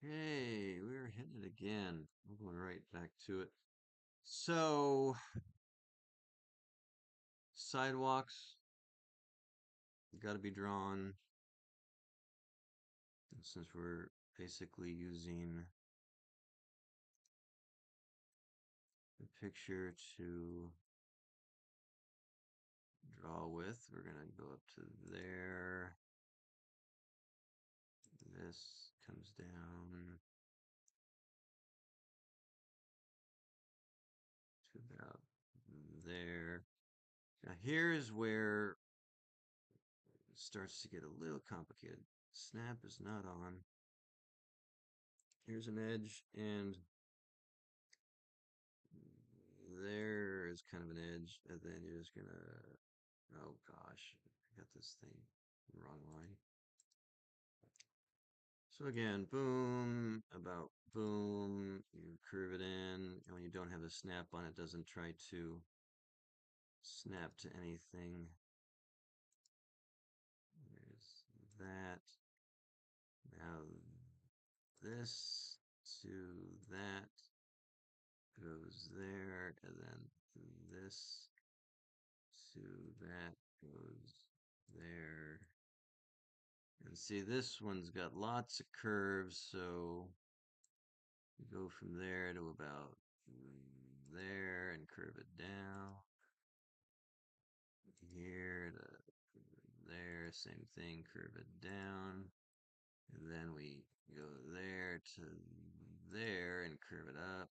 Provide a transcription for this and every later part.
Okay, we're hitting it again. We're going right back to it. So, sidewalks got to be drawn. Since we're basically using the picture to draw with, we're going to go up to there. This comes down to about there. Now, here is where it starts to get a little complicated. Snap is not on. Here's an edge, and there is kind of an edge, and then you're just gonna, oh gosh, I got this thing wrong line. So again, boom, about boom, you curve it in, and when you don't have a snap on, it doesn't try to snap to anything. There's that. Now this to that goes there, and then this to that goes there. And see, this one's got lots of curves, so you go from there to about there and curve it down. Here to there, same thing, curve it down. And then we go there to there and curve it up.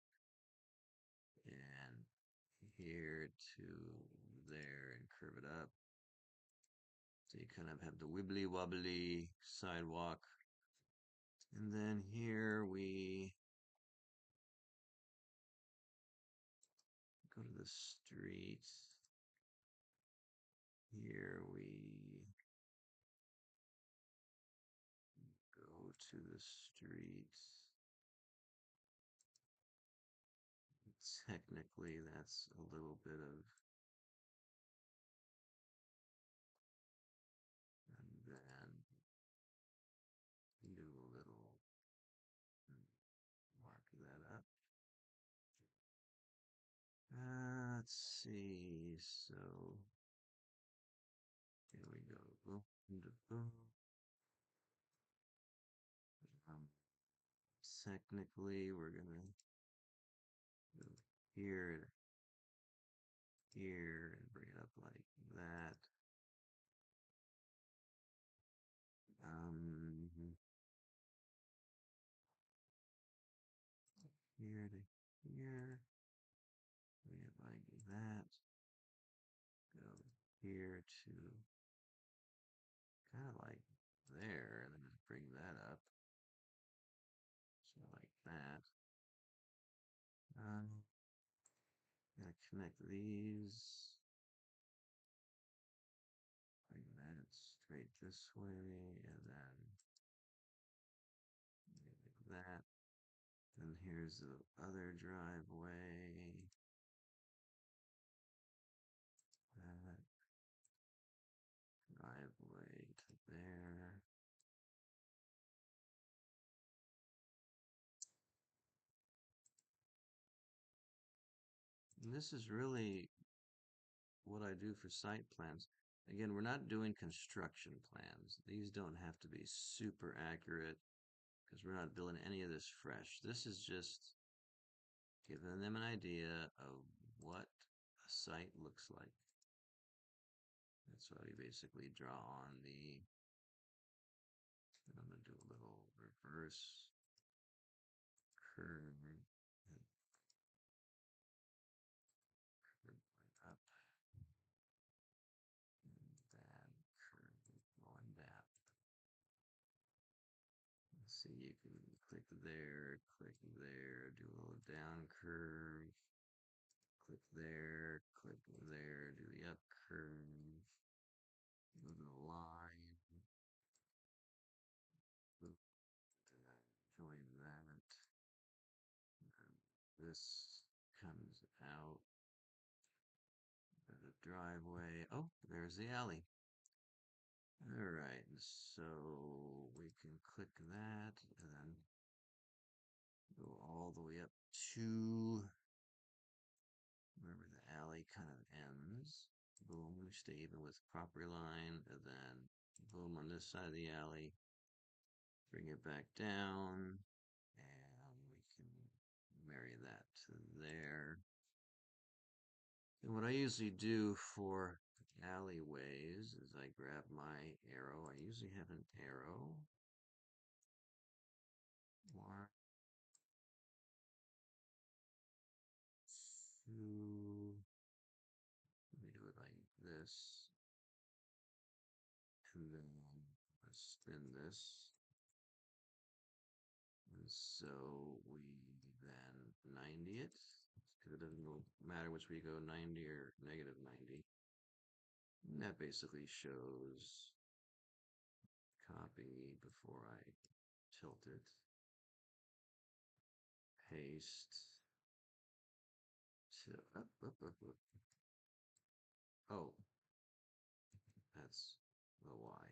And here to there and curve it up. So you kind of have the wibbly wobbly sidewalk. And then here we go to the street. Here we go to the street. Technically, that's a little bit of, and then do a little, mark that up. Let's see. So here we go. Boom, boom. Um, Technically, we're gonna go here, here, and bring it up like that. Um, Here to here, bring it like that. Go here to kind of like there, and then just bring that up. So like that. Gotta connect these. Bring that straight this way, and then like that. And here's the other driveway. That driveway to there. And this is really what I do for site plans. Again, we're not doing construction plans. These don't have to be super accurate because we're not building any of this fresh. This is just giving them an idea of what a site looks like. That's why we basically draw on the, and I'm going to do a little reverse curve and curve right up and then curve going back. Let's see, you can click there, do a little down curve, click there, do the up curve, do the line, join that. This comes out of the driveway. Oh, there's the alley. All right, so we can click that and then Go all the way up to wherever the alley kind of ends. Boom, we stay even with property line, and then boom on this side of the alley. Bring it back down, and we can marry that to there. And what I usually do for alleyways is I grab my arrow. I usually have an arrow. Mark two. Let me do it like this. And then let's spin this. And so we then 90 it. Because it doesn't matter which way you go, 90 or negative 90. And that basically shows copy before I tilt it. Paste. Up, up, up, up. Oh, that's the Y.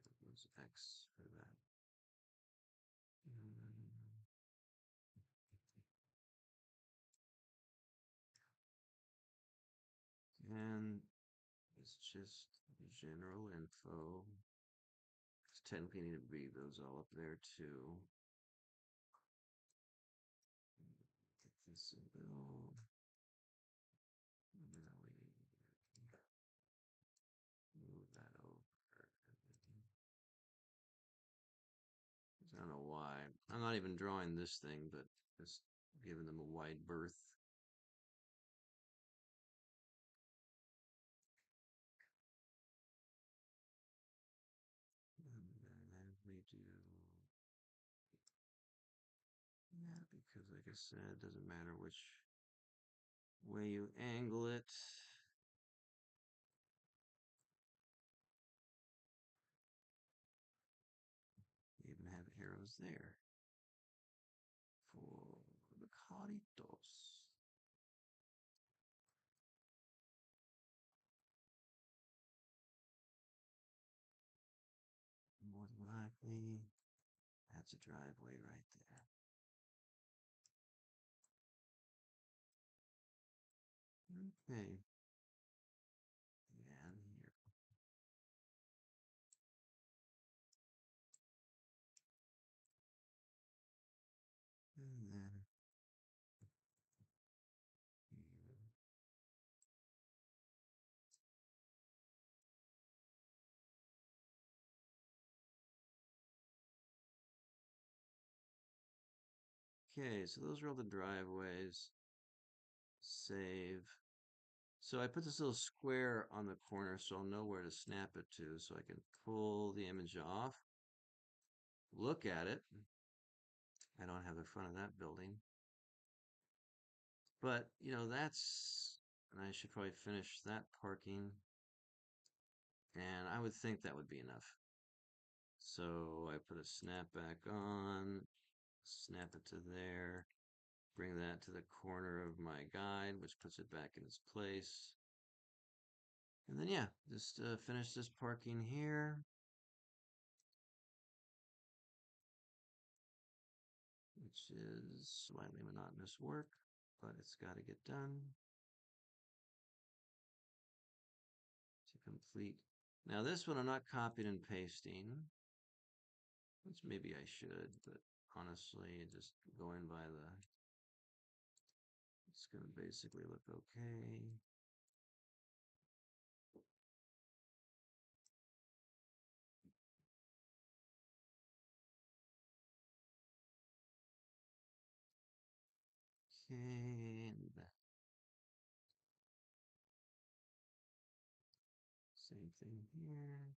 It was X for that. And it's just general info. It's technically need to be those all up there too. Get this a little. Now we move that over. I don't know why. I'm not even drawing this thing, but just giving them a wide berth. And then we do that because, like I said, it doesn't matter which way you angle it. You even have arrows there for the caritos. More than likely, that's a driveway right there. Okay. And here. And then here. Okay, so those are all the driveways. Save. So I put this little square on the corner so I'll know where to snap it to so I can pull the image off, look at it. I don't have the front of that building. But, and I should probably finish that parking. And I would think that would be enough. So I put a snap back on, snap it to there, bring that to the corner of my guide, which puts it back in its place. And then, yeah, just finish this parking here. Which is slightly monotonous work, but it's got to get done to complete. Now this one I'm not copying and pasting, which maybe I should, but honestly, just going by it's going to basically look okay. Okay, and same thing here.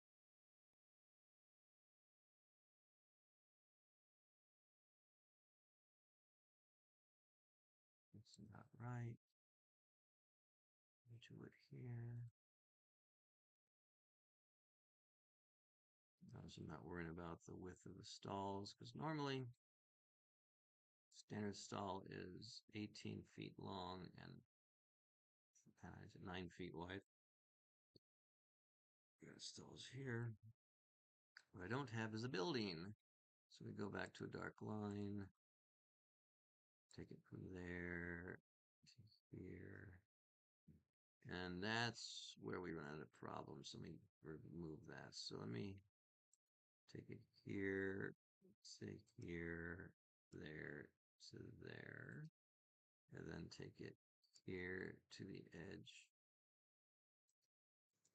It's not right. Do it here. Notice I'm not worrying about the width of the stalls because normally standard stall is 18 feet long and 9 feet wide. Got stalls here. What I don't have is a building. So we go back to a dark line, take it from there to here. And that's where we run out of problems. Let me remove that. So let me take it here, say here, there to there, and then take it here to the edge,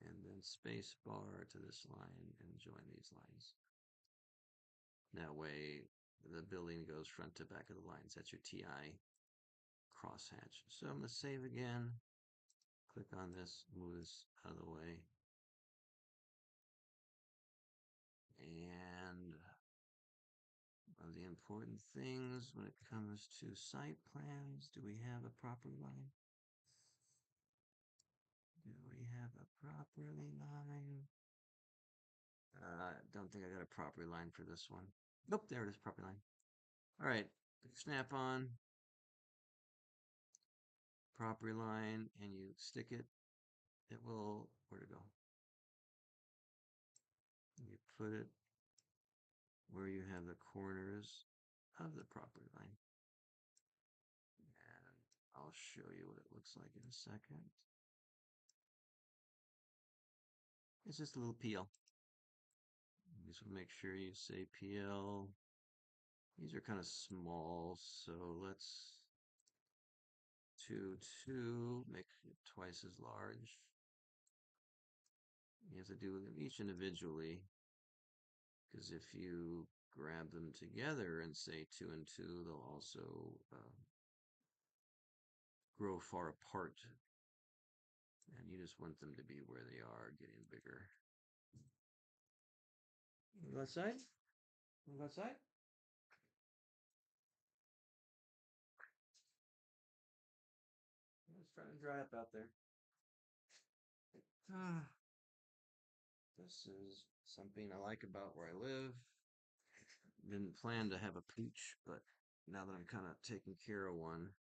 and then space bar to this line and join these lines. That way the building goes front to back of the lines. That's your TI crosshatch. So I'm going to save again. Click on this, move this out of the way. And one of the important things when it comes to site plans, do we have a proper line? Do we have a properly line? Don't think I got a property line for this one. Nope, there it is, property line. All right, snap on property line and you stick it. It will, where to go? You put it where you have the corners of the property line. And I'll show you what it looks like in a second. It's just a little PL. Just make sure you say PL. These are kind of small, so let's 2, make it twice as large. You have to do them each individually, because if you grab them together and say 2 and 2, they'll also grow far apart. And you just want them to be where they are, getting bigger. Go outside? Go outside? It's starting to dry up out there. This is something I like about where I live. Didn't plan to have a pooch, but now that I'm kind of taking care of one,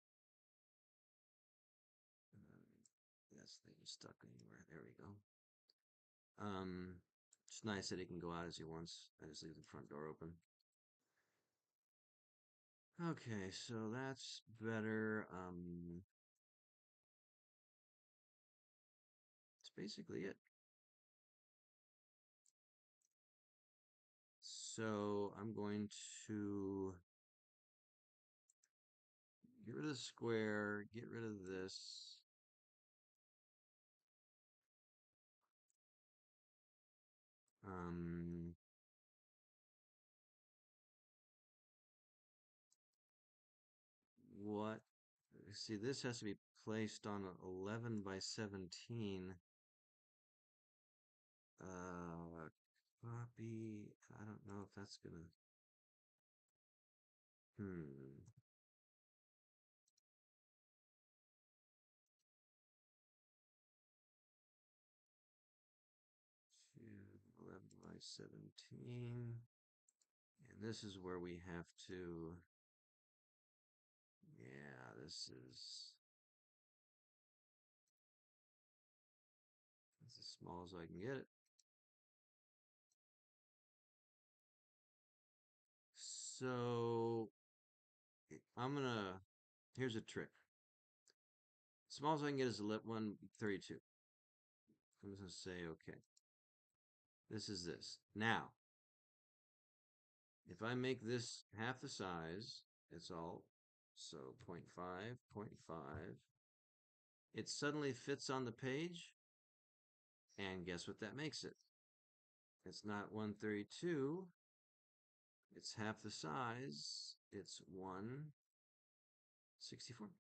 this thing is stuck anywhere. There we go. It's nice that he can go out as he wants. I just leave the front door open. Okay, so that's better. That's basically it. So I'm going to get rid of the square, get rid of this. What? See, this has to be placed on 11 by 17. Copy. I don't know if that's gonna. Hmm. 11 by 17. And this is where we have to. Yeah, this is. It's as small as I can get it. So I'm gonna. Here's a trick. Small as I can get is 132. I'm just gonna say okay. This is this. Now, if I make this half the size, it's all so 0.5, 0.5. It suddenly fits on the page, and guess what that makes it? It's not 132. It's half the size. It's 164.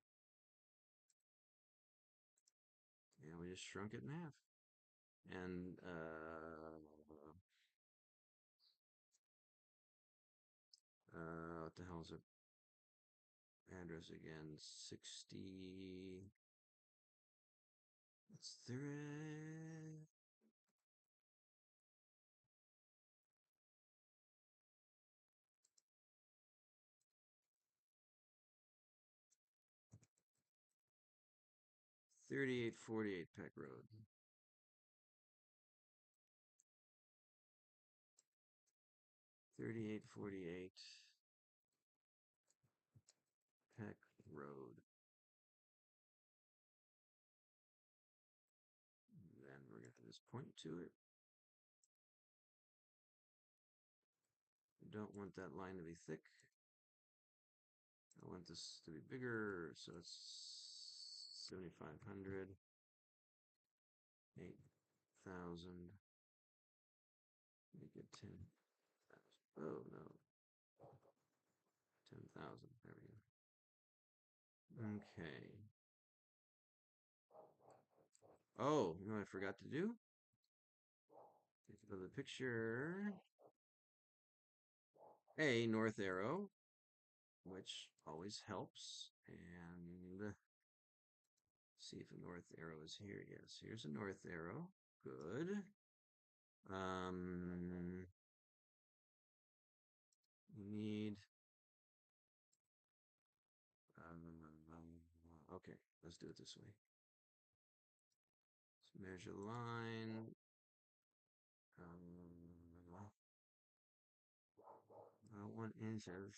And we just shrunk it in half. And what the hell is it? Address again, 60. What's there? 3848 Peck Road. 3848 Peck Road. Then we're going to just point to it. I don't want that line to be thick. I want this to be bigger, so it's 7,500, 8,000, make it 10,000. Oh no, 10,000. There we go. Okay. Oh, you know what I forgot to do? Take another picture. A north arrow, which always helps. And see if a north arrow is here. Yes, here's a north arrow. Good. We need. Okay, let's do it this way. Let's measure the line. 1 inches.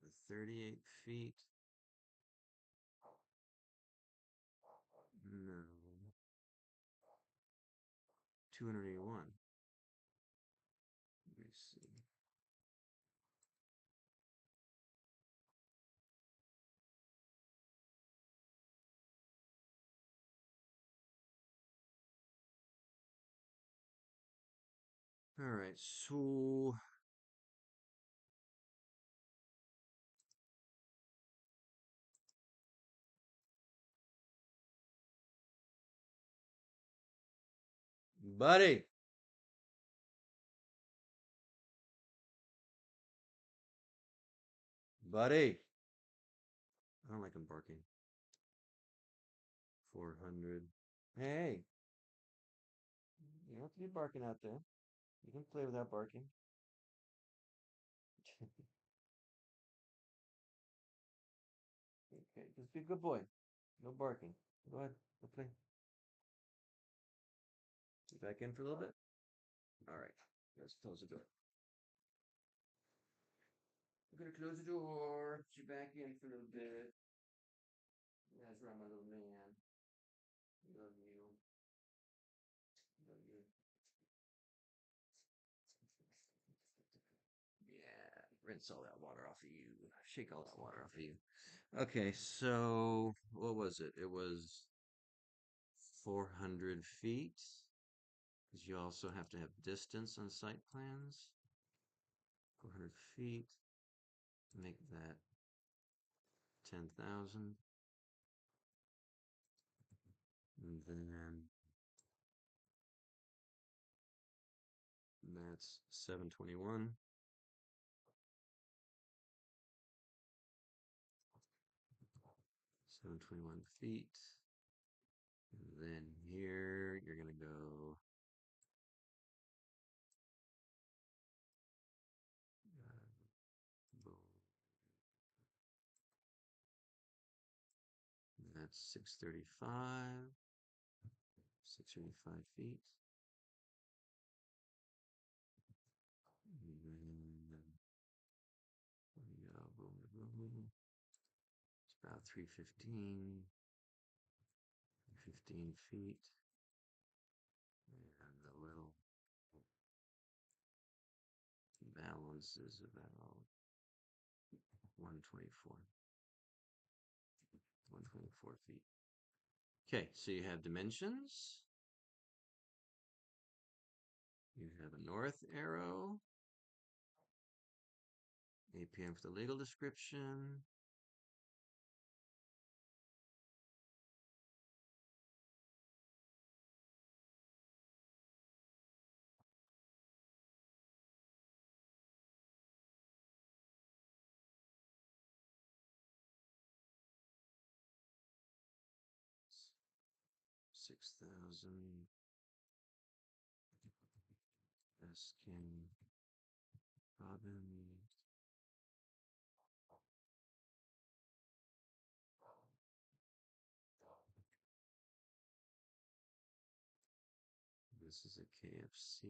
The 38 feet. No. 281. Let me see. All right, so buddy. Buddy. I don't like him barking. 400. Hey, you don't have to be barking out there. You can play without barking. Okay, just be a good boy. No barking. Go ahead. Go play. Get back in for a little bit. All right. Let's close the door. I'm gonna close the door. Get you back in for a little bit. That's right, my little man. Love you. Love you. Yeah. Rinse all that water off of you. Shake all that water off of you. Okay, so what was it? It was 400 feet. Because you also have to have distance on site plans. 400 feet. Make that 10,000. And then that's 721. 721 feet. And then here you're going to go boom. That's 635. 635 feet. And then we go boom, boom, boom. It's about 315. 15 feet. And the little balance is about 124. 124 feet. Okay, so you have dimensions. You have a north arrow. APM for the legal description. $6,000. Eskin Robin This is a KFC.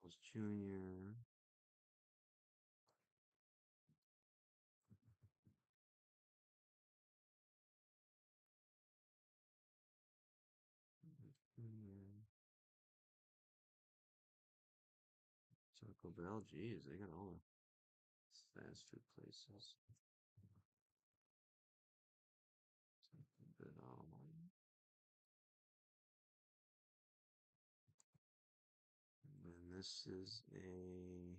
Was Junior. Junior. Taco Bell. Geez, they got all the fast food places. Taco Bell. And this is a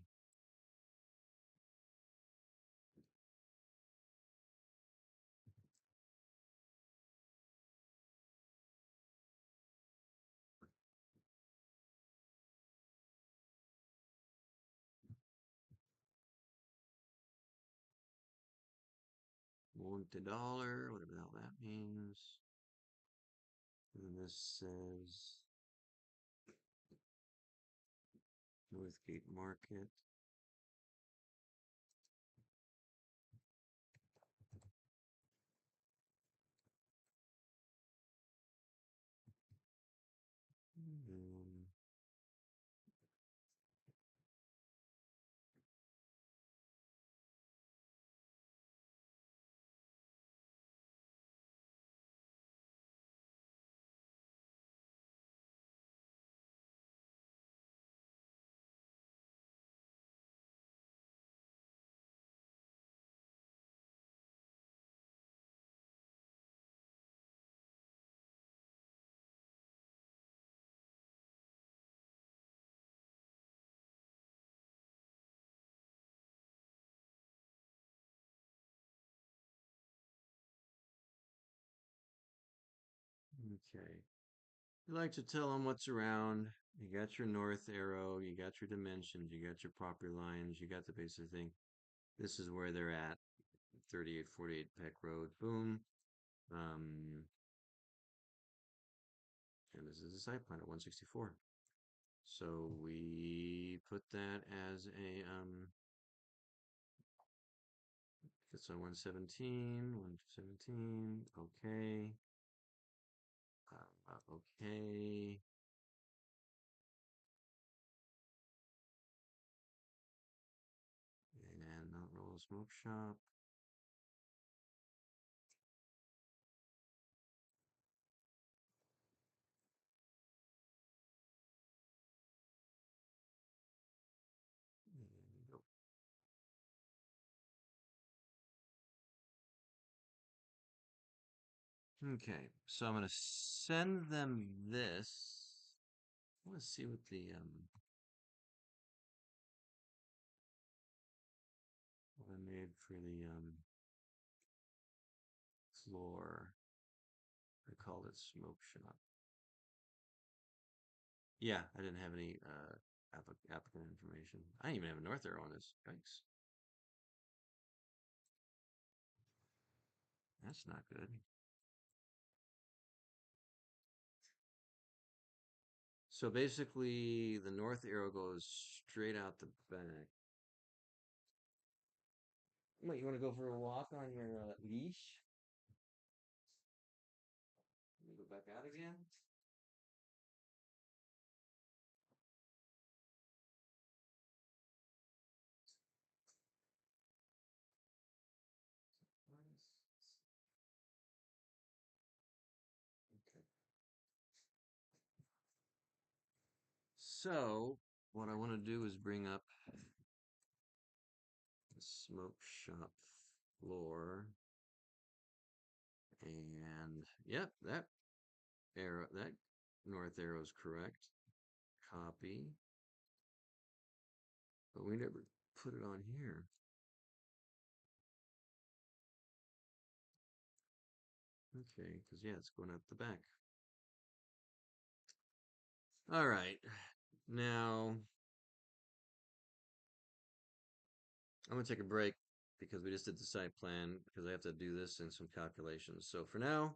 Monte Dollar, whatever the hell that means. And this says Northgate Market. Um, okay. You like to tell them what's around. You got your north arrow, you got your dimensions, you got your property lines, you got the basic thing. This is where they're at. 3848 Peck Road. Boom. Um, and this is the site plan at 164. So we put that as a it's on 117, 117. Okay. Okay. And not roll a smoke shop. And go. Okay, so I'm gonna send them this. I want to see what the what I made for the floor. I called it smoke shop. Yeah, I didn't have any applicant information. I didn't even have a north arrow on this. Yikes. That's not good. So basically, the north arrow goes straight out the back. What, you want to go for a walk on your leash? You go back out again? Okay. So, what I want to do is bring up the smoke shop floor. And yep, that north arrow is correct. Copy. But we never put it on here. Okay, because yeah, it's going up the back. All right. Now, I'm going to take a break because we just did the site plan because I have to do this and some calculations. So for now,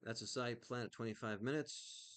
that's a site plan at 25 minutes.